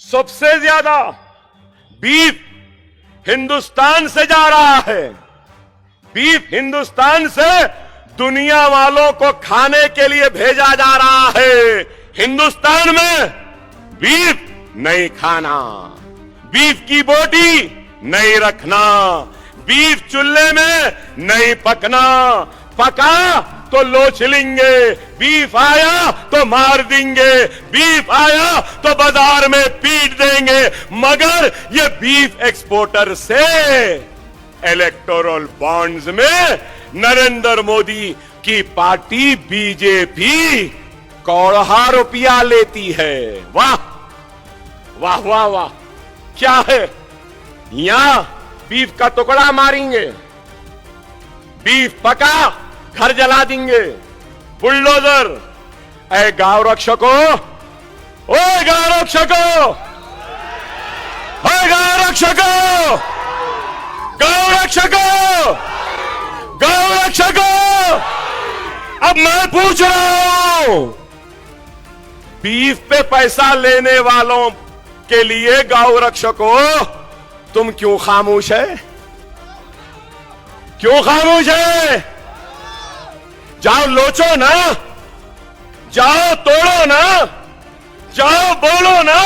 सबसे ज्यादा बीफ हिंदुस्तान से जा रहा है। बीफ हिंदुस्तान से दुनिया वालों को खाने के लिए भेजा जा रहा है। हिंदुस्तान में बीफ नहीं खाना, बीफ की बोटी नहीं रखना, बीफ चूल्हे में नहीं पकना, पका तो लोच लेंगे, बीफ आया तो मार देंगे, बीफ आया तो बाजार में पीट देंगे। मगर ये बीफ एक्सपोर्टर से इलेक्टोरल बॉन्ड्स में नरेंद्र मोदी की पार्टी बीजेपी करोड़ों रुपया लेती है। वाह वाह वाह वाह, क्या है? यहां बीफ का टुकड़ा मारेंगे, बीफ पका घर जला देंगे, बुलडोजर। ऐ गांव रक्षकों, ओ गांव रक्षकों, गांव रक्षकों, गांव रक्षकों, गांव रक्षकों, अब मैं पूछ रहा हूं, बीफ पे पैसा लेने वालों के लिए गांव रक्षकों, तुम क्यों खामोश है? क्यों खामोश है? जाओ लोचो ना, जाओ तोड़ो ना, जाओ बोलो ना।